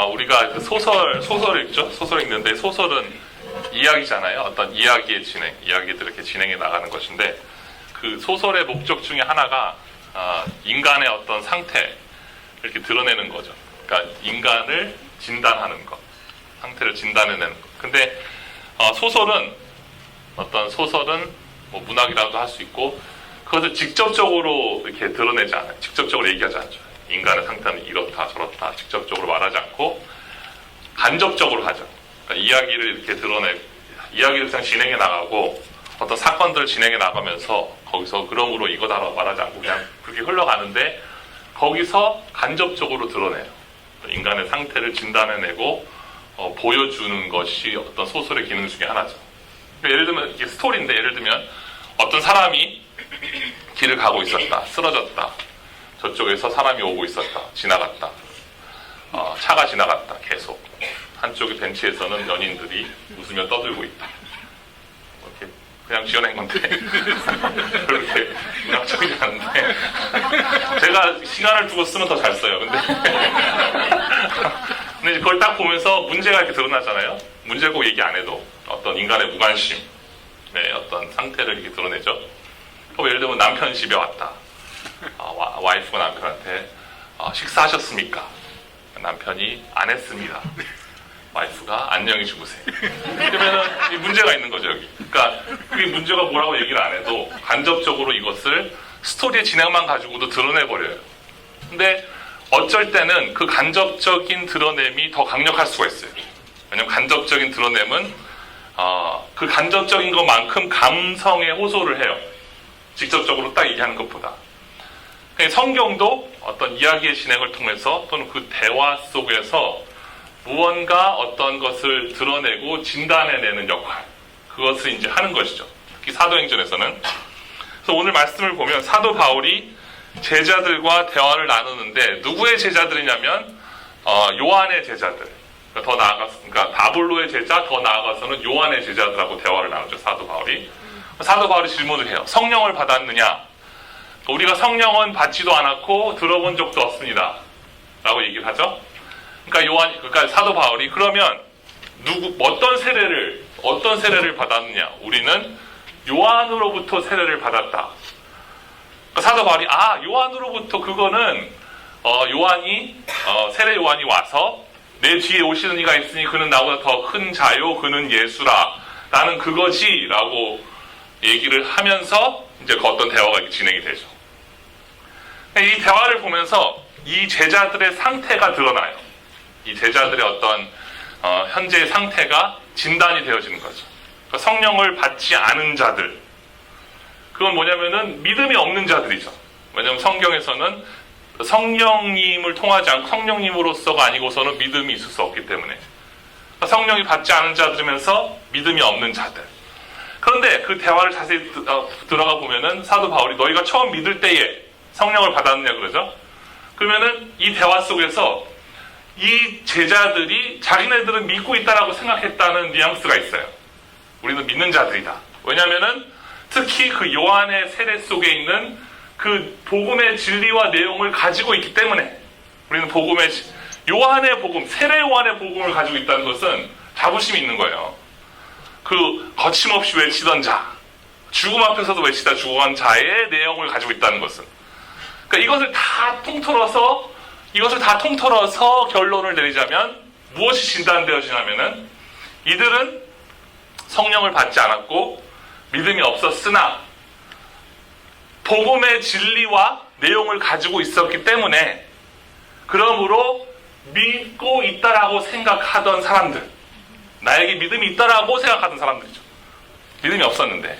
우리가 그 소설을 읽죠? 소설을 읽는데 소설은 이야기잖아요. 어떤 이야기의 진행, 이야기들 이렇게 진행해 나가는 것인데 그 소설의 목적 중에 하나가 인간의 어떤 상태 이렇게 드러내는 거죠. 그러니까 인간을 진단하는 것, 상태를 진단해내는 것. 근데 소설은 뭐 문학이라도 할 수 있고 그것을 직접적으로 이렇게 드러내지 않아요. 직접적으로 얘기하지 않죠. 인간의 상태는 이렇다 저렇다 직접적으로 말하지 않고 간접적으로 하죠. 그러니까 이야기를 이렇게 이야기를 그냥 진행해 나가고 어떤 사건들을 진행해 나가면서 거기서 그러므로 이거다라고 말하지 않고 그냥 그렇게 흘러가는데 거기서 간접적으로 드러내요. 인간의 상태를 진단해내고 보여주는 것이 어떤 소설의 기능 중에 하나죠. 예를 들면 이게 스토리인데 예를 들면 어떤 사람이 길을 가고 있었다. 쓰러졌다. 저쪽에서 사람이 오고 있었다. 지나갔다. 차가 지나갔다. 계속. 한쪽의 벤치에서는 연인들이 웃으며 떠들고 있다. 이렇게 그냥 지어낸 건데 그렇게 문학적이지 않은데 제가 시간을 두고 쓰면 더 잘 써요. 근데 그걸 딱 보면서 문제가 이렇게 드러나잖아요. 문제 꼭 얘기 안 해도 어떤 인간의 무관심, 어떤 상태를 이렇게 드러내죠. 예를 들면 남편이 집에 왔다. 와이프가 남편한테 식사하셨습니까? 남편이 안 했습니다. 와이프가 안녕히 주무세요. 그러면은 문제가 있는 거죠 여기. 그러니까 그게 문제가 뭐라고 얘기를 안 해도 간접적으로 이것을 스토리의 진행만 가지고도 드러내버려요. 근데 어쩔 때는 그 간접적인 드러냄이 더 강력할 수가 있어요. 왜냐면 간접적인 드러냄은 그 간접적인 것만큼 감성에 호소를 해요. 직접적으로 딱 얘기하는 것보다. 성경도 어떤 이야기의 진행을 통해서 또는 그 대화 속에서 무언가 어떤 것을 드러내고 진단해내는 역할, 그것을 이제 하는 것이죠. 특히 사도행전에서는. 그래서 오늘 말씀을 보면 사도 바울이 제자들과 대화를 나누는데 누구의 제자들이냐면 요한의 제자들. 그러니까 바블로의 제자, 더 나아가서는 요한의 제자들하고 대화를 나누죠. 사도 바울이 질문을 해요. 성령을 받았느냐? 우리가 성령은 받지도 않았고 들어본 적도 없습니다. 라고 얘기를 하죠. 그러니까 사도 바울이 그러면 어떤 세례를 받았느냐? 우리는 요한으로부터 세례를 받았다. 그러니까 사도 바울이 요한으로부터 그거는 세례 요한이 와서 내 뒤에 오시는 이가 있으니 그는 나보다 더 큰 자요 그는 예수라 나는 그거지 라고 얘기를 하면서 이제 그 어떤 대화가 진행이 되죠. 이 대화를 보면서 이 제자들의 상태가 드러나요. 이 제자들의 어떤 현재의 상태가 진단이 되어지는 거죠. 그러니까 성령을 받지 않은 자들, 그건 뭐냐면은 믿음이 없는 자들이죠. 왜냐하면 성경에서는 성령님을 통하지 않고 성령님으로서가 아니고서는 믿음이 있을 수 없기 때문에 그러니까 성령이 받지 않은 자들이면서 믿음이 없는 자들. 그런데 그 대화를 자세히 들어가 보면은 사도 바울이 너희가 처음 믿을 때에 성령을 받았느냐 그러죠. 그러면은 이 대화 속에서 이 제자들이 자기네들은 믿고 있다라고 생각했다는 뉘앙스가 있어요. 우리는 믿는 자들이다. 왜냐하면은 특히 그 요한의 세례 속에 있는 그 복음의 진리와 내용을 가지고 있기 때문에 우리는 요한의 복음, 세례 요한의 복음을 가지고 있다는 것은 자부심이 있는 거예요. 그 거침없이 외치던 자, 죽음 앞에서도 외치다 죽어간 자의 내용을 가지고 있다는 것은, 그러니까 이것을 다 통틀어서 결론을 내리자면 무엇이 진단되어지냐면은 이들은 성령을 받지 않았고 믿음이 없었으나 복음의 진리와 내용을 가지고 있었기 때문에 그러므로 믿고 있다라고 생각하던 사람들, 나에게 믿음이 있다라고 생각하던 사람들이죠. 믿음이 없었는데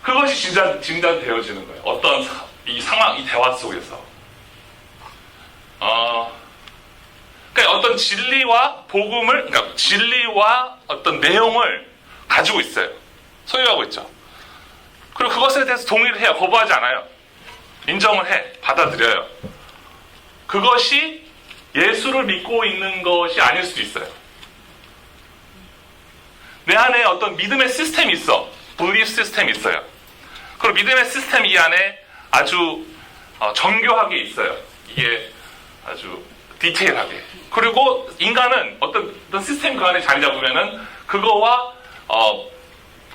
그것이 진단되어지는 거예요. 어떤 이 대화 속에서 그러니까 어떤 진리와 그러니까 진리와 어떤 내용을 가지고 있어요. 소유하고 있죠. 그리고 그것에 대해서 동의를 해요. 거부하지 않아요. 인정을 해. 받아들여요. 그것이 예수를 믿고 있는 것이 아닐 수도 있어요. 내 안에 어떤 믿음의 시스템이 있어. belief 시스템이 있어요. 그리고 믿음의 시스템이 이 안에 아주 정교하게 있어요. 이게 아주 디테일하게. 그리고 인간은 어떤 시스템 그 안에 자리 잡으면은 그거와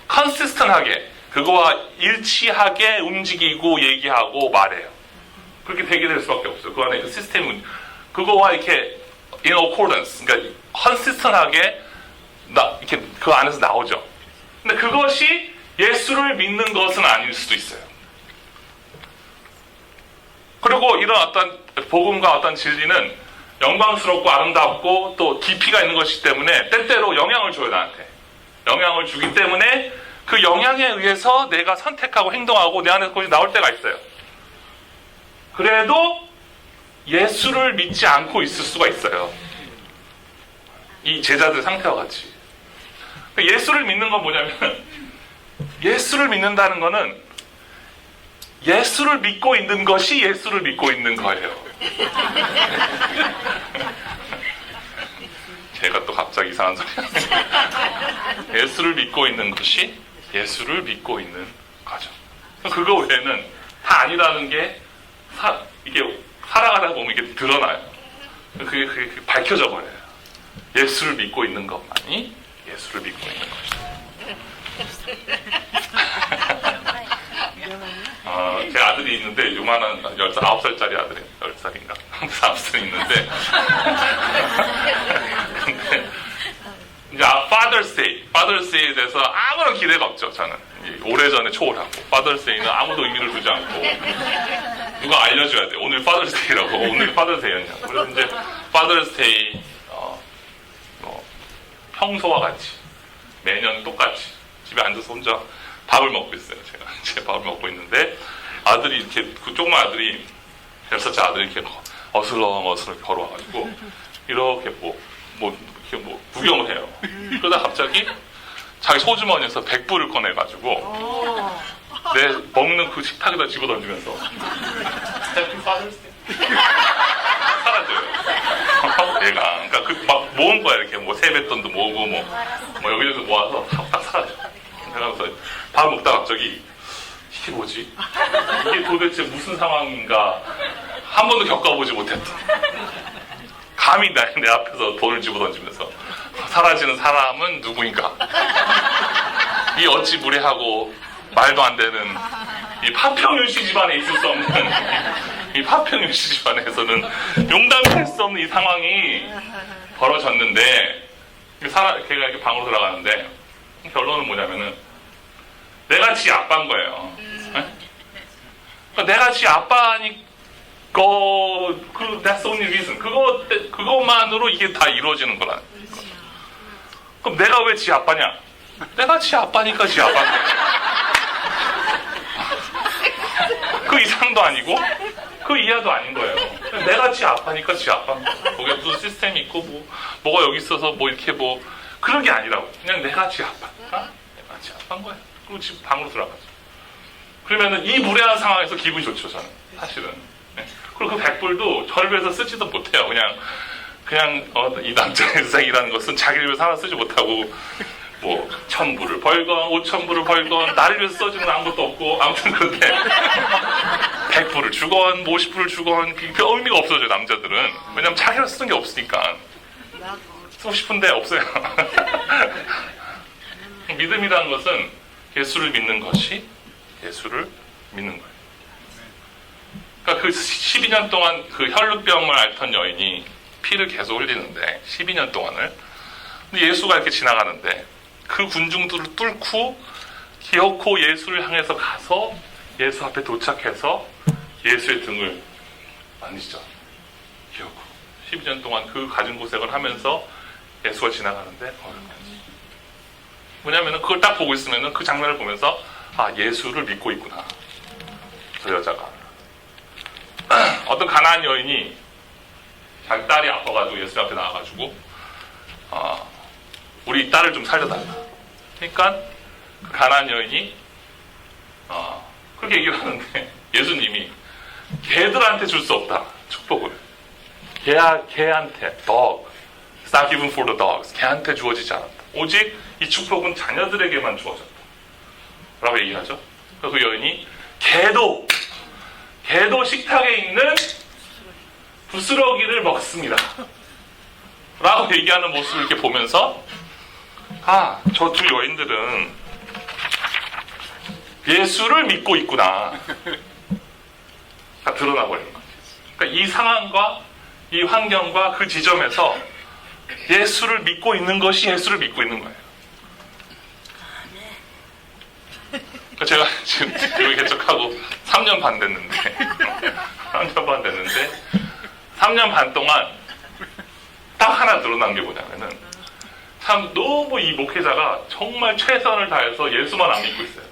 컨시스턴하게, 그거와 일치하게 움직이고 얘기하고 말해요. 그렇게 되게 될 수밖에 없어요. 그 안에 그 시스템은 그거와 이렇게 in accordance, 그러니까 컨시스턴하게 이렇게 그 안에서 나오죠. 근데 그것이 예수를 믿는 것은 아닐 수도 있어요. 그리고 이런 어떤 복음과 어떤 진리는 영광스럽고 아름답고 또 깊이가 있는 것이기 때문에 때때로 영향을 줘요, 나한테. 영향을 주기 때문에 그 영향에 의해서 내가 선택하고 행동하고 내 안에서 그것이 나올 때가 있어요. 그래도 예수를 믿지 않고 있을 수가 있어요. 이 제자들 상태와 같이. 예수를 믿는 건 뭐냐면, 예수를 믿는다는 거는 예수를 믿고 있는 것이 예수를 믿고 있는 거예요. 제가 또 갑자기 이상한 소리 하네요. 예수를 믿고 있는 것이 예수를 믿고 있는 거죠. 그거 외에는 다 아니라는 게 이게 살아가다 보면 이게 드러나요. 그게 밝혀져 버려요. 예수를 믿고 있는 것만이 예수를 믿고 있는 것이다. 제 아들이 있는데 요만한 9살짜리 아들이 10살인가 9살 있는데 근데 이제 Father's Day에 대해서 아무런 기대가 없죠. 저는 오래전에 초월하고 Father's Day는 아무도 의미를 두지 않고 누가 알려줘야 돼. 오늘 Father's Day라고. 오늘 Father's Day였냐고. 그래서 이제 Father's Day 평소와 같이 매년 똑같이 집에 앉아서 혼자 밥을 먹고 있어요. 제가 밥을 먹고 있는데 아들이 이렇게 그 조그만 아들이 10살 아들이 이렇게 어슬렁어슬렁 걸어와가지고 이렇게 이렇게 구경을 해요. 그러다 갑자기 자기 소주머니에서 100불을 꺼내가지고 내 먹는 그 식탁에다 집어던지면서 Happy Father's Day 사라져요. 얘가 그러니까 막 모은 거야. 이렇게 세뱃돈도 모으고 여기저기 모아서 딱 사라져. 그러면서 밥 먹다가 갑자기 이게 뭐지? 이게 도대체 무슨 상황인가 한 번도 겪어보지 못했던 감히 내 앞에서 돈을 집어던지면서 사라지는 사람은 누구인가? 이 어찌 무례하고 말도 안 되는 이 파평윤씨 집안에 있을 수 없는 이 파평윤씨 집안에서는 용담할 수 없는 이 상황이 벌어졌는데 걔가 이렇게 방으로 들어가는데 결론은 뭐냐면은 내가 지 아빠인 거예요. 그러니까 내가 지 아빠니까 that's the only reason. 그것만으로 이게 다 이루어지는 거라. 그럼 내가 왜 지 아빠냐? 내가 지 아빠니까 지 아빠인데. 그 이상도 아니고 그 이하도 아닌 거예요. 내가 지 아빠니까 지 아빠인 거야. 거기에 무슨 시스템이 있고 뭐가 여기 있어서 이렇게 그런 게 아니라고. 그냥 내가 지 아빠니까 내가 지 아빠인 거야. 그리고 지금 방으로 들어가죠. 그러면은 이 무례한 상황에서 기분이 좋죠, 저는. 사실은. 네. 그리고 그 100불도 저를 위해서 쓰지도 못해요. 그냥 이 남자의 인생이라는 것은 자기를 위해서 하나 쓰지 못하고 1,000불을 벌건 5,000불을 벌건 나를 위해서 써주는 아무것도 없고 아무튼 그런데 100불을 주건 50불을 주건 그 의미가 없어져요, 남자들은. 왜냐면 자기를 쓰는 게 없으니까. 쓰고 싶은데 없어요. 믿음이라는 것은 예수를 믿는 것이 예수를 믿는 거예요. 그러니까 그 12년 동안 그 혈루병을 앓던 여인이 피를 계속 흘리는데 12년 동안을 근데 예수가 이렇게 지나가는데 그 군중들을 뚫고 기어코 예수를 향해서 가서 예수 앞에 도착해서 예수의 등을 만지죠. 기어코 12년 동안 그 가진 고생을 하면서 예수가 지나가는데 뭐냐면은 그걸 딱 보고 있으면은 그 장면을 보면서 예수를 믿고 있구나. 저 여자가 어떤 가나안 여인이 자기 딸이 아파가지고 예수 앞에 나와가지고 우리 딸을 좀 살려달라. 그러니까 그 가나안 여인이 그렇게 얘기를 하는데 예수님이 개들한테 줄 수 없다. 축복을. 개한테 dog. It's not given for the dogs. 개한테 주어지지 않았다. 오직 이 축복은 자녀들에게만 주어졌다. 라고 얘기하죠. 그래서 그 여인이 개도 식탁에 있는 부스러기를 먹습니다. 라고 얘기하는 모습을 이렇게 보면서 저 두 여인들은 예수를 믿고 있구나. 드러나 버리는 거예요. 그러니까 이 상황과 이 환경과 그 지점에서 예수를 믿고 있는 것이 예수를 믿고 있는 거예요. 그러니까 제가 지금 여기 개척하고 3년 반 됐는데 3년 반 됐는데 3년 반 동안 딱 하나 드러난 게 뭐냐면은 참 너무 이 목회자가 정말 최선을 다해서 예수만 안 믿고 있어요.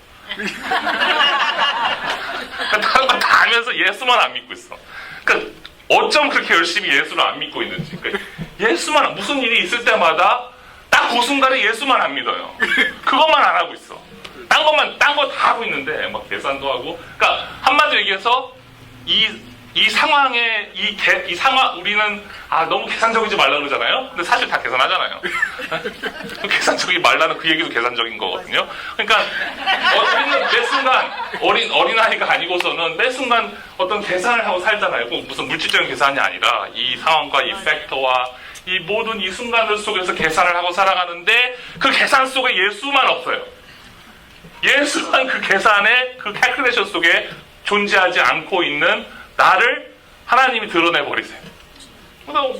다른 거 다 하면서 예수만 안 믿고 있어. 그러니까 어쩜 그렇게 열심히 예수를 안 믿고 있는지. 그러니까 예수만, 무슨 일이 있을 때마다 딱 그 순간에 예수만 안 믿어요. 그것만 안 하고 있어. 딴 거 다 하고 있는데 막 계산도 하고. 그러니까 한마디로 얘기해서 이 상황에 이 상황 우리는 너무 계산적이지 말라 그러잖아요. 근데 사실 다 계산하잖아요. 계산적이지 말라는 그 얘기도 계산적인 거거든요. 그러니까 우리는 매 순간 어린 아이가 아니고서는 매 순간 어떤 계산을 하고 살잖아요. 꼭 무슨 물질적인 계산이 아니라 이 상황과 이 팩터와 이 모든 이 순간들 속에서 계산을 하고 살아가는데 그 계산 속에 예수만 없어요. 예수만 그 계산의 그 캘큘레이션 속에 존재하지 않고 있는 나를 하나님이 드러내버리세요.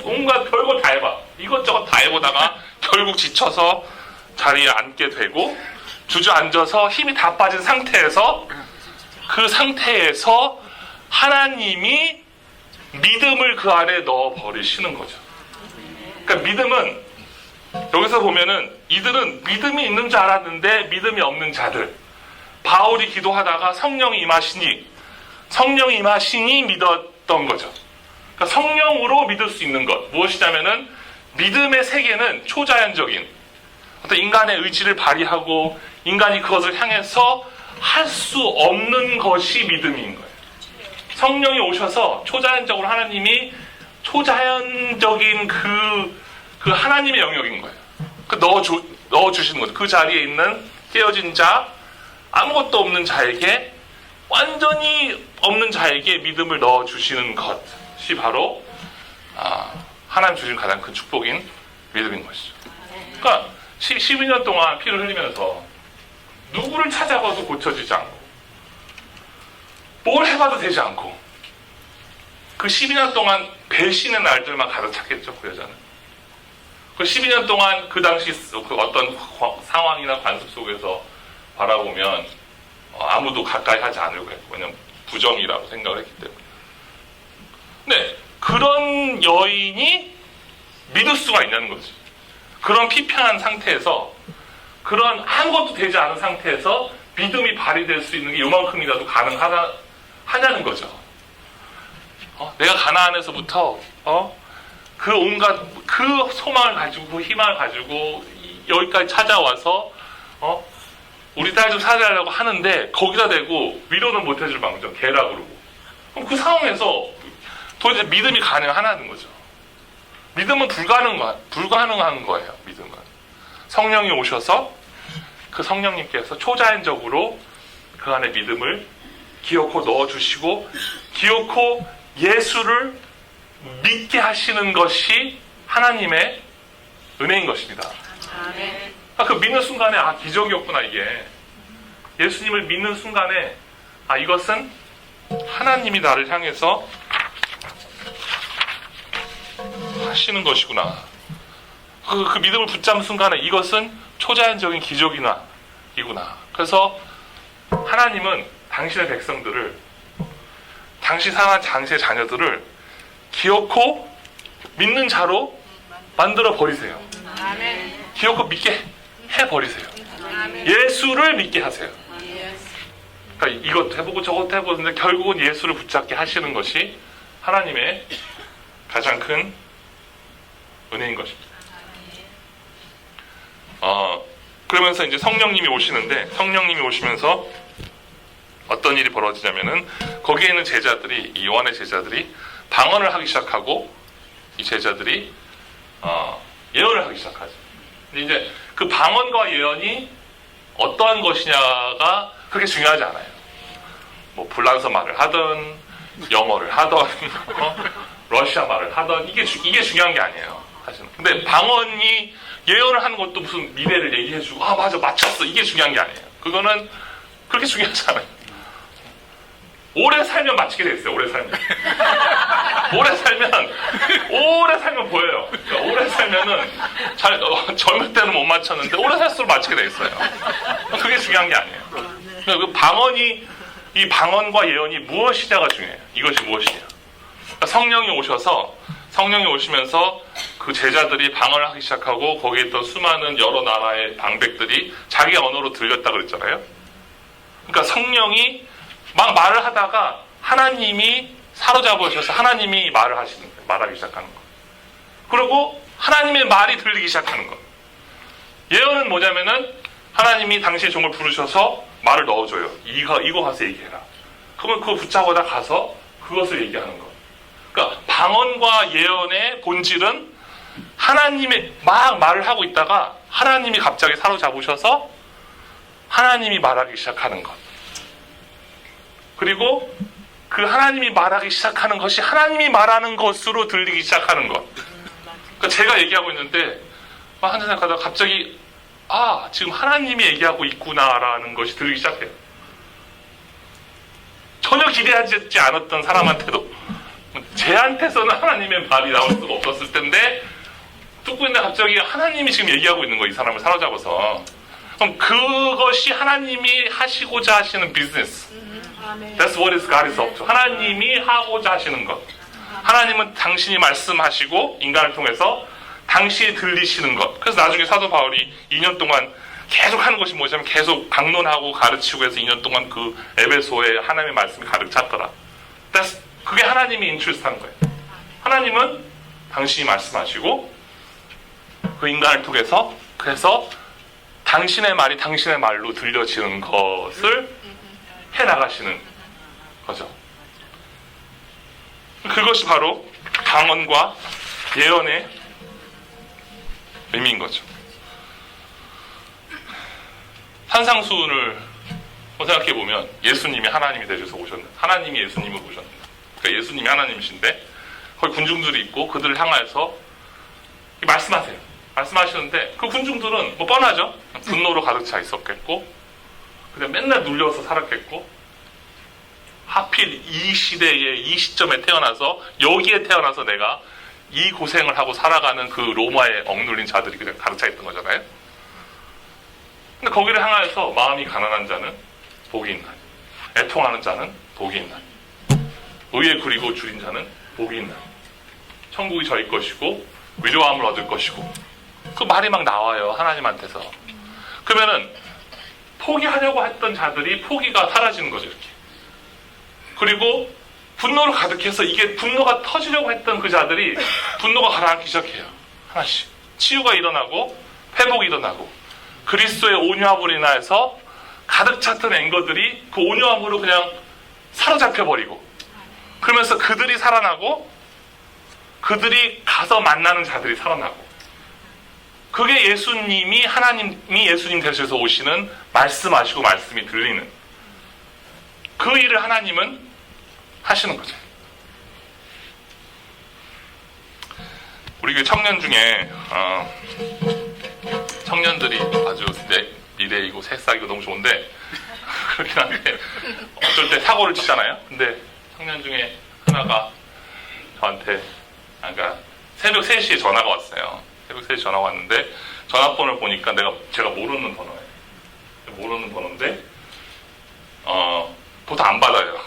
온갖 별거 다 해봐. 이것저것 다 해보다가 결국 지쳐서 자리에 앉게 되고 주저앉아서 힘이 다 빠진 상태에서 그 상태에서 하나님이 믿음을 그 안에 넣어버리시는 거죠. 그러니까 믿음은 여기서 보면은 이들은 믿음이 있는 줄 알았는데 믿음이 없는 자들. 바울이 기도하다가 성령이 임하시니 믿었던 거죠. 그러니까 성령으로 믿을 수 있는 것. 무엇이냐면은 믿음의 세계는 초자연적인 어떤 인간의 의지를 발휘하고 인간이 그것을 향해서 할 수 없는 것이 믿음인 거예요. 성령이 오셔서 초자연적으로 하나님이 초자연적인 그 하나님의 영역인 거예요. 넣어주시는 거죠. 그 자리에 있는 깨어진 자, 아무것도 없는 자에게, 완전히 없는 자에게 믿음을 넣어주시는 것이 바로 하나님 주신 가장 큰 축복인 믿음인 것이죠. 그러니까 12년 동안 피를 흘리면서 누구를 찾아가도 고쳐지지 않고 뭘 해봐도 되지 않고 그 12년 동안 배신의 날들만 가득 찼겠죠. 그 여자는. 그 12년 동안 그 당시 그 어떤 상황이나 관습 속에서 바라보면 아무도 가까이 하지 않으려고 했고, 왜냐면 부정이라고 생각을 했기 때문에. 근데 그런 여인이 믿을 수가 있냐는 거지. 그런 피폐한 상태에서, 그런 아무것도 되지 않은 상태에서 믿음이 발휘될 수 있는 게 요만큼이라도 가능하냐는 거죠. 내가 가나안에서부터 그 온갖 그 소망을 가지고 그 희망을 가지고 여기까지 찾아와서 우리 딸 좀 살려고 하는데 거기다 대고 위로는 못해줄 망정 개라 그러고, 그럼 그 상황에서 도대체 믿음이 가능하냐는 거죠. 믿음은 불가능한 거예요. 믿음은 성령이 오셔서 그 성령님께서 초자연적으로 그 안에 믿음을 기어코 넣어주시고 기어코 예수를 믿게 하시는 것이 하나님의 은혜인 것입니다. 아멘. 그 믿는 순간에 기적이었구나. 이게 예수님을 믿는 순간에 이것은 하나님이 나를 향해서 하시는 것이구나. 그 믿음을 붙잡는 순간에 이것은 초자연적인 기적이구나. 그래서 하나님은 당신의 백성들을, 당신 사랑한 당신의 자녀들을 기어코 믿는 자로 만들어 버리세요. 기어코 믿게 해버리세요. 예수를 믿게 하세요. 그러니까 이것도 해보고 저것도 해보는데 결국은 예수를 붙잡게 하시는 것이 하나님의 가장 큰 은혜인 것입니다. 그러면서 이제 성령님이 오시는데, 성령님이 오시면서 어떤 일이 벌어지냐면은 거기에 있는 제자들이, 이 요한의 제자들이 방언을 하기 시작하고 이 제자들이 예언을 하기 시작하죠. 근데 이제 그 방언과 예언이 어떠한 것이냐가 그렇게 중요하지 않아요. 뭐 불란서 말을 하든 영어를 하든 러시아 말을 하던 이게 중요한 게 아니에요. 사실은. 근데 방언이 예언을 하는 것도 무슨 미래를 얘기해주고 맞아 맞췄어 이게 중요한 게 아니에요. 그거는 그렇게 중요하지 않아요. 오래 살면 맞추게 돼 있어요. 오래 살면 보여요. 그러니까 오래 살면은 젊을 때는 못 맞췄는데 오래 살수록 맞추게 돼 있어요. 그게 중요한 게 아니에요. 그러니까 이 방언과 예언이 무엇이냐가 중요해요. 이것이 무엇이냐. 그러니까 성령이 오시면서 그 제자들이 방언을 하기 시작하고 거기에 있던 수많은 여러 나라의 방백들이 자기 언어로 들렸다 그랬잖아요. 그러니까 성령이 막 말을 하다가 하나님이 사로잡으셔서 하나님이 말하기 시작하는 거. 그리고 하나님의 말이 들리기 시작하는 거. 예언은 뭐냐면은 하나님이 당신의 종을 부르셔서 말을 넣어줘요. 이거 가서 얘기해라. 그러면 그거 붙잡아다 가서 그것을 얘기하는 거. 그러니까 방언과 예언의 본질은 하나님이 막 말을 하고 있다가 하나님이 갑자기 사로잡으셔서 하나님이 말하기 시작하는 것. 그리고 그 하나님이 말하기 시작하는 것이 하나님이 말하는 것으로 들리기 시작하는 것. 그러니까 제가 얘기하고 있는데 한참 생각하다가 갑자기 지금 하나님이 얘기하고 있구나라는 것이 들리기 시작해요. 전혀 기대하지 않았던 사람한테도 쟤한테서는 하나님의 말이 나올 수가 없었을 텐데 듣고 있는데 갑자기 하나님이 지금 얘기하고 있는 거예요. 이 사람을 사로잡아서. 그럼 그것이 하나님이 하시고자 하시는 비즈니스. That's what God is up to. 하나님이 하고자 하시는 것. 하나님은 당신이 말씀하시고 인간을 통해서 당신이 들리시는 것. 그래서 나중에 사도 바울이 2년 동안 계속 하는 것이 뭐냐면 계속 강론하고 가르치고 해서 2년 동안 그 에베소에 하나님의 말씀이 가득 찼더라. 그게 하나님이 인트루스한 거예요. 하나님은 당신이 말씀하시고 그 인간을 통해서 그래서 당신의 말이 당신의 말로 들려지는 것을 해나가시는 거죠. 그것이 바로 방언과 예언의 의미인 거죠. 산상수훈을 생각해보면 예수님이 하나님이 되셔서 오셨는데 하나님이 예수님을 오셨는데 그러니까 예수님이 하나님이신데 거기 군중들이 있고 그들을 향하여서 말씀하세요. 말씀하시는데 그 군중들은 뭐 뻔하죠. 분노로 가득 차 있었겠고 그냥 맨날 눌려서 살았겠고 하필 이 시대에 이 시점에 태어나서 여기에 태어나서 내가 이 고생을 하고 살아가는 그 로마에 억눌린 자들이 그냥 가득 차 있던 거잖아요. 근데 거기를 향하여서 마음이 가난한 자는 복이 있나니 애통하는 자는 복이 있나니 의에 그리고 줄인 자는 복이 있나니 천국이 저희 것이고 위로함을 얻을 것이고 그 말이 막 나와요. 하나님한테서. 그러면은 포기하려고 했던 자들이 포기가 사라지는 거죠. 이렇게. 그리고 분노로 가득해서 이게 분노가 터지려고 했던 그 자들이 분노가 가라앉기 시작해요. 하나씩. 치유가 일어나고 회복이 일어나고 그리스도의 온유함으로 인하여서 가득 찼던 앵거들이 그 온유함으로 그냥 사로잡혀버리고 그러면서 그들이 살아나고 그들이 가서 만나는 자들이 살아나고 그게 하나님이 예수님 되셔서 오시는 말씀하시고 말씀이 들리는 그 일을 하나님은 하시는 거죠. 우리 교회 청년 중에 청년들이 아주 미래이고 새싹이고 너무 좋은데 그렇긴 한데 어쩔 때 사고를 치잖아요. 근데 청년 중에 하나가 저한테 그러니까 새벽 3시에 전화가 왔어요. 새벽 3시 전화가 왔는데 전화번호를 보니까 제가 모르는 번호예요. 모르는 번호인데 보통 안 받아요.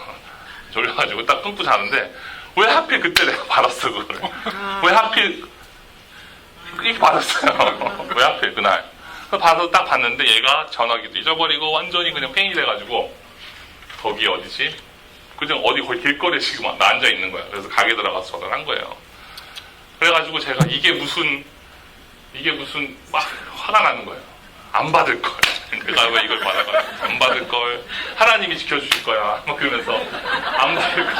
졸려가지고 딱 끊고 자는데 왜 하필 그때 내가 받았어 그거를. 왜 하필 이렇게 받았어요. 왜 하필 그날. 받아서 딱 봤는데 얘가 전화기도 잊어버리고 완전히 그냥 팽이 돼가지고 거기 어디지? 그냥 어디 거의 길거리에 지금 앉아 있는 거야. 그래서 가게 들어가서 전화를 한 거예요. 그래가지고 제가 이게 무슨 막 화가 나는 거예요. 안 받을 걸. 내가 왜 이걸 받아가지고 안 받을 걸. 하나님이 지켜주실 거야. 막 그러면서 안 받을 걸.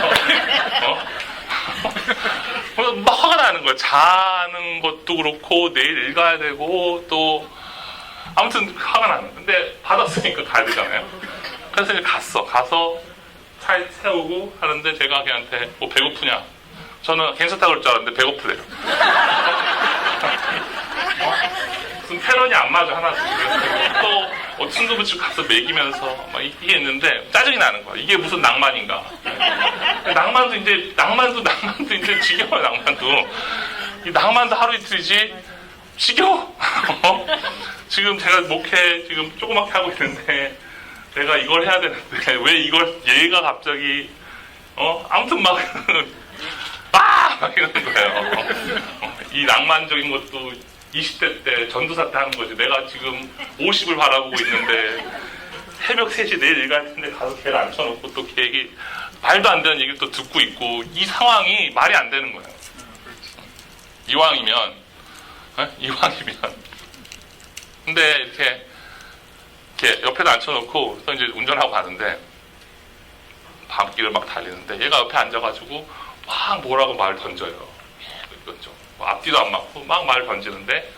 막 화가 나는 거예요. 자는 것도 그렇고 내일 일 가야 되고 또 아무튼 화가 나는. 근데 받았으니까 가야 되잖아요. 그래서 이제 가서 차에 세우고 하는데 제가 걔한테 뭐 배고프냐? 저는 괜찮다 그럴 줄 알았는데 배고프대요. 무슨 패런이 안 맞아 하나도. 또 순두부집 가서 먹이면서 막 이게 했는데 짜증이 나는 거야. 이게 무슨 낭만인가? 낭만도 이제 지겨워요. 이 낭만도 하루 이틀이지 지겨워. 지금 제가 목회 지금 조그맣게 하고 있는데 내가 이걸 해야 되는데 왜 이걸 얘가 갑자기 아무튼 막 이러는 거예요. 이 낭만적인 것도 20대 때 전도사 때 하는 거지. 내가 지금 50을 바라보고 있는데 새벽 3시 내일 일갈 텐데 가서 걔를 앉혀놓고 또 걔 말도 안 되는 얘기를 또 듣고 있고 이 상황이 말이 안 되는 거예요. 이왕이면 근데 이렇게 옆에다 앉혀놓고 또 이제 운전하고 가는데 밤길을 막 달리는데 얘가 옆에 앉아가지고 막 뭐라고 말을 던져요. 뭐 앞뒤도 안 맞고 막 말을 던지는데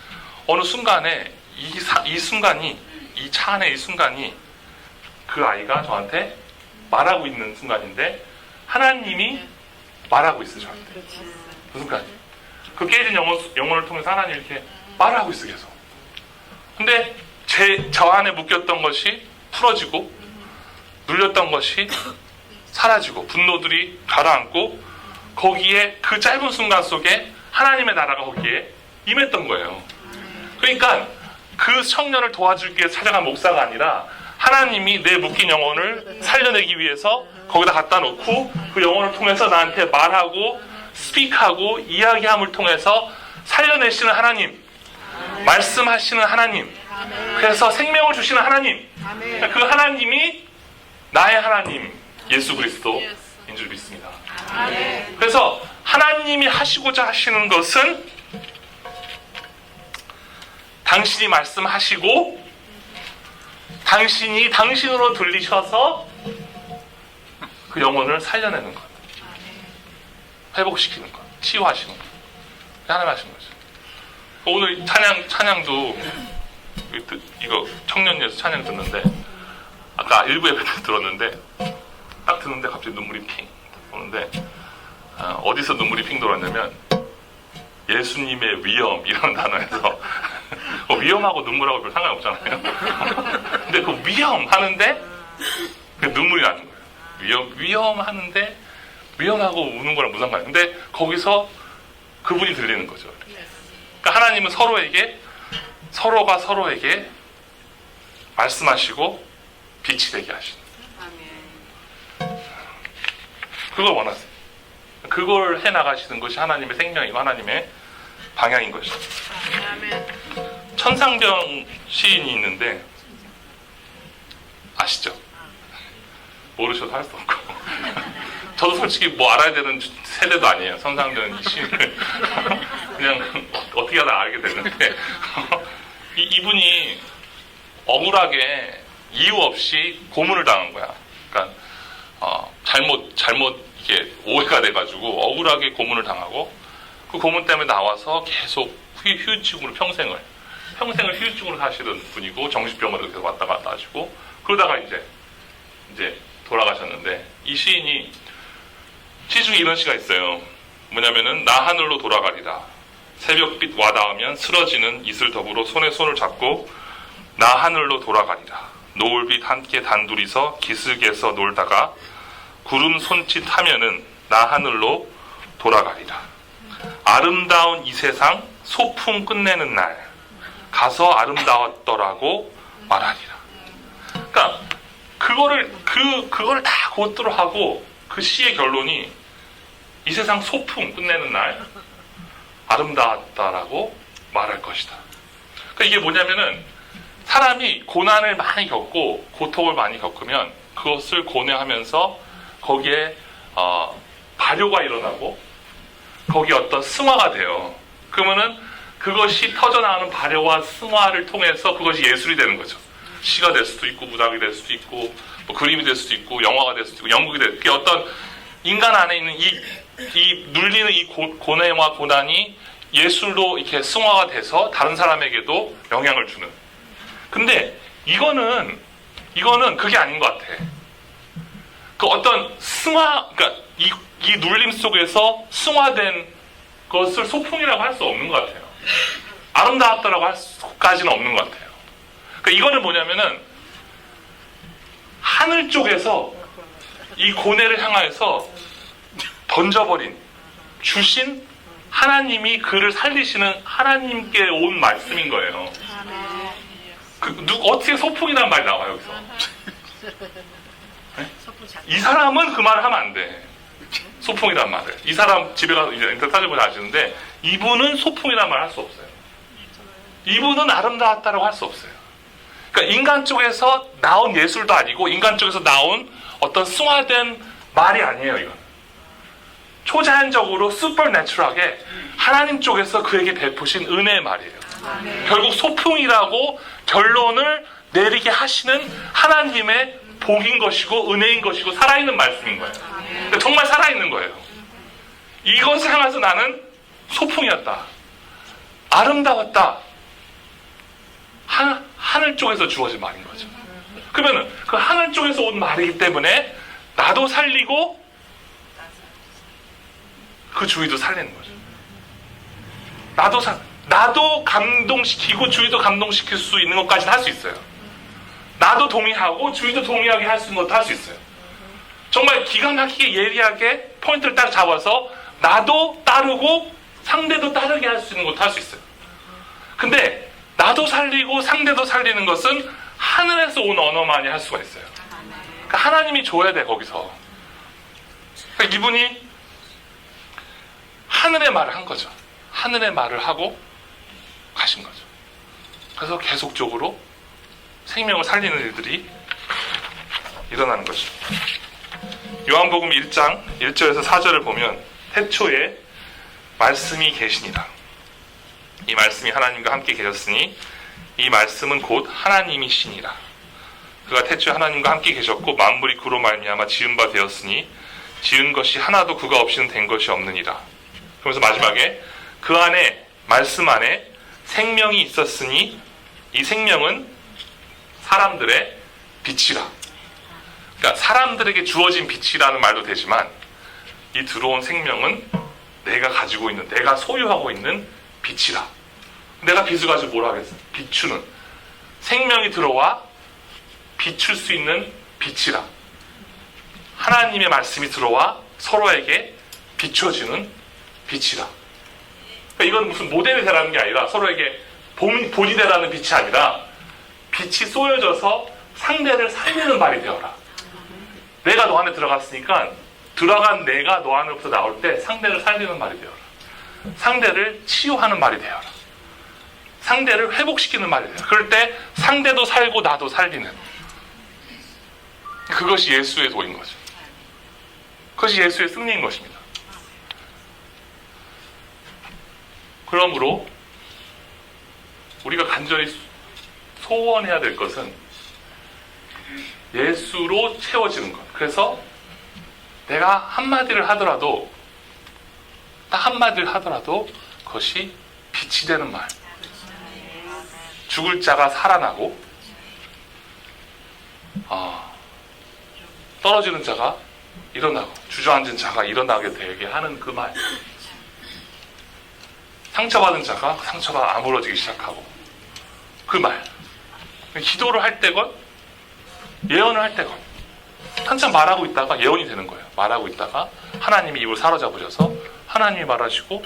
어느 순간에 이 순간이 이 차 안에 이 순간이 그 아이가 저한테 말하고 있는 순간인데 하나님이 말하고 있어요. 저한테 그 순간 그 깨진 영혼을 통해서 하나님이 이렇게 말을 하고 있어 계속. 근데 저 안에 묶였던 것이 풀어지고 눌렸던 것이 사라지고 분노들이 가라앉고 거기에 그 짧은 순간 속에 하나님의 나라가 거기에 임했던 거예요. 그러니까 그 청년을 도와주기 위해 찾아간 목사가 아니라 하나님이 내 묶인 영혼을 살려내기 위해서 거기다 갖다 놓고 그 영혼을 통해서 나한테 말하고 스피크하고 이야기함을 통해서 살려내시는 하나님, 말씀하시는 하나님, 그래서 생명을 주시는 하나님, 그 하나님이 나의 하나님 예수 그리스도인 줄 믿습니다. 그래서 하나님이 하시고자 하시는 것은 당신이 말씀하시고 당신이 당신으로 들리셔서 그 영혼을 살려내는 것, 회복시키는 것, 치유하시는 것, 하나님 하시는 거죠. 오늘 찬양도 이거 청년예수 찬양 듣는데 아까 일부 예배 때 들었는데 딱 듣는데 갑자기 눈물이 핑 오는데 어디서 눈물이 핑 돌았냐면 예수님의 위엄이라는 단어에서 위엄하고 눈물하고 별 상관이 없잖아요. 근데 그 위엄하는데 그 눈물이 나는 거예요. 위엄하는데 위엄하고 우는 거랑 무슨 상관이에요. 근데 거기서 그분이 들리는 거죠. 그러니까 하나님은 서로가 서로에게 말씀하시고 빛이 되게 하시는 그걸 원하세요. 그걸 해나가시는 것이 하나님의 생명이고 하나님의 방향인 것이죠. 천상병 시인이 있는데 아시죠? 모르셔도 할 수 없고 저도 솔직히 뭐 알아야 되는 세대도 아니에요. 천상병 시인을 그냥 어떻게 하다 알게 됐는데 이분이 억울하게 이유 없이 고문을 당한 거야. 그러니까 잘못 이게 오해가 돼가지고 억울하게 고문을 당하고 그 고문 때문에 나와서 계속 휴유증으로 평생을 휴유증으로 사시던 분이고 정신병원에도 계속 왔다 갔다 하시고 그러다가 이제 돌아가셨는데 이 시인이 시 중에 이런 시가 있어요. 뭐냐면은 나 하늘로 돌아가리라 새벽빛 와닿으면 쓰러지는 이슬 더불어 손에 손을 잡고 나 하늘로 돌아가리라 노을빛 함께 단둘이서 기슭에서 놀다가 구름 손짓 하면은 나 하늘로 돌아가리라 아름다운 이 세상 소풍 끝내는 날 가서 아름다웠더라고 말하리라. 그러니까 그거를 다 고트로 하고 그 시의 결론이 이 세상 소풍 끝내는 날 아름다웠다라고 말할 것이다. 그러니까 이게 뭐냐면은 사람이 고난을 많이 겪고 고통을 많이 겪으면 그것을 고뇌하면서 거기에 발효가 일어나고 거기에 어떤 승화가 돼요. 그러면은 그것이 터져나가는 발효와 승화를 통해서 그것이 예술이 되는 거죠. 시가 될 수도 있고 문학이 될 수도 있고 뭐 그림이 될 수도 있고 영화가 될 수도 있고 연극이 될 수도 있고 어떤 인간 안에 있는 이 눌리는 이 고뇌와 고난이 예술로 이렇게 승화가 돼서 다른 사람에게도 영향을 주는. 근데 이거는 그게 아닌 것 같아. 그 어떤 승화, 그러니까 이 눌림 속에서 승화된 것을 소풍이라고 할 수 없는 것 같아요. 아름다웠다라고 할 수까지는 없는 것 같아요. 그러니까 이거는 뭐냐면은 하늘 쪽에서 이 고뇌를 향하여서 던져버린, 주신 하나님이 그를 살리시는 하나님께 온 말씀인 거예요. 어떻게 소풍이라는 말이 나와요, 여기서? 네? 이 사람은 그 말을 하면 안 돼. 소풍이란 말을. 이 사람 집에 가서 이제 인터넷 찾아보면 아시는데, 이분은 소풍이란 말을 할 수 없어요. 이분은 아름다웠다라고 할 수 없어요. 그러니까 인간 쪽에서 나온 예술도 아니고, 인간 쪽에서 나온 어떤 승화된 말이 아니에요, 이건. 초자연적으로 슈퍼내추럴하게 하나님 쪽에서 그에게 베푸신 은혜의 말이에요. 결국 소풍이라고 결론을 내리게 하시는 하나님의 복인 것이고 은혜인 것이고 살아있는 말씀인 거예요. 그러니까 정말 살아있는 거예요. 이것을 향해서 나는 소풍이었다, 아름다웠다, 하늘 쪽에서 주어진 말인 거죠. 그러면 그 하늘 쪽에서 온 말이기 때문에 나도 살리고 그 주위도 살리는 거죠. 나도 감동시키고 주위도 감동시킬 수 있는 것까지는 할 수 있어요. 나도 동의하고 주위도 동의하게 할 수 있는 것도 할 수 있어요. 정말 기가 막히게 예리하게 포인트를 딱 잡아서 나도 따르고 상대도 따르게 할 수 있는 것도 할 수 있어요. 근데 나도 살리고 상대도 살리는 것은 하늘에서 온 언어만이 할 수가 있어요. 그러니까 하나님이 줘야 돼, 거기서. 그러니까 이분이 하늘의 말을 한 거죠. 하늘의 말을 하고 가신 거죠. 그래서 계속적으로 생명을 살리는 일들이 일어나는 거죠. 요한복음 1장 1절에서 4절을 보면 태초에 말씀이 계시니라. 이 말씀이 하나님과 함께 계셨으니 이 말씀은 곧 하나님이시니라. 그가 태초에 하나님과 함께 계셨고 만물이 그로 말미암아 지은 바 되었으니 지은 것이 하나도 그가 없이는 된 것이 없느니라. 그러면서 마지막에 그 안에 말씀 안에 생명이 있었으니 이 생명은 사람들의 빛이라. 그러니까 사람들에게 주어진 빛이라는 말도 되지만 이 들어온 생명은 내가 가지고 있는, 내가 소유하고 있는 빛이라. 내가 빛을 가지고 뭘 하겠어? 비추는, 생명이 들어와 비출 수 있는 빛이라. 하나님의 말씀이 들어와 서로에게 비춰지는 빛이라. 그러니까 이건 무슨 모델이 되라는 게 아니라 서로에게 본이 되라는 빛이 아니라 빛이 쏘여져서 상대를 살리는 말이 되어라. 내가 너 안에 들어갔으니까 들어간 내가 너 안으로부터 나올 때 상대를 살리는 말이 되어라. 상대를 치유하는 말이 되어라. 상대를 회복시키는 말이 되어라. 그럴 때 상대도 살고 나도 살리는, 그것이 예수의 도인 거죠. 그것이 예수의 승리인 것입니다. 그러므로 우리가 간절히 소원해야 될 것은 예수로 채워지는 것. 그래서 내가 한마디를 하더라도, 딱 한마디를 하더라도 그것이 빛이 되는 말. 죽을 자가 살아나고 떨어지는 자가 일어나고 주저앉은 자가 일어나게 되게 하는 그 말. 상처받은 자가 상처가 아물어지기 시작하고 그 말. 기도를 할 때건 예언을 할 때건 한참 말하고 있다가 예언이 되는 거예요. 말하고 있다가 하나님이 입을 사로잡으셔서 하나님이 말하시고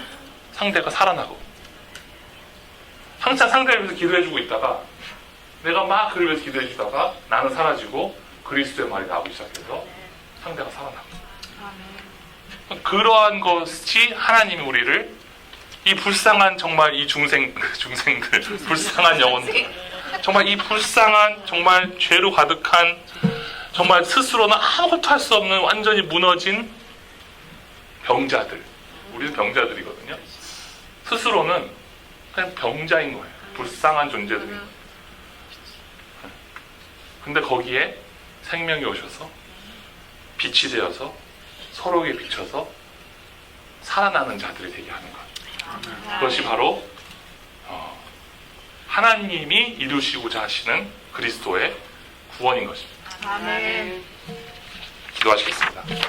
상대가 살아나고, 항상 상대를 위해서 기도해주고 있다가 내가 막 그를 위해서 기도해주다가 나는 사라지고 그리스도의 말이 나오기 시작해서 상대가 살아나고, 그러한 것이 하나님이 우리를 이 불쌍한 정말 이 중생들 불쌍한 영혼들, 정말 이 불쌍한 정말 죄로 가득한 정말 스스로는 아무것도 할 수 없는 완전히 무너진 병자들, 우리는 병자들이거든요. 스스로는 그냥 병자인 거예요. 불쌍한 존재들이. 근데 거기에 생명이 오셔서 빛이 되어서 서로에게 비춰서 살아나는 자들이 되게 하는 것. 그것이 바로 하나님이 이루시고자 하시는 그리스도의 구원인 것입니다. 아멘. 기도하시겠습니다.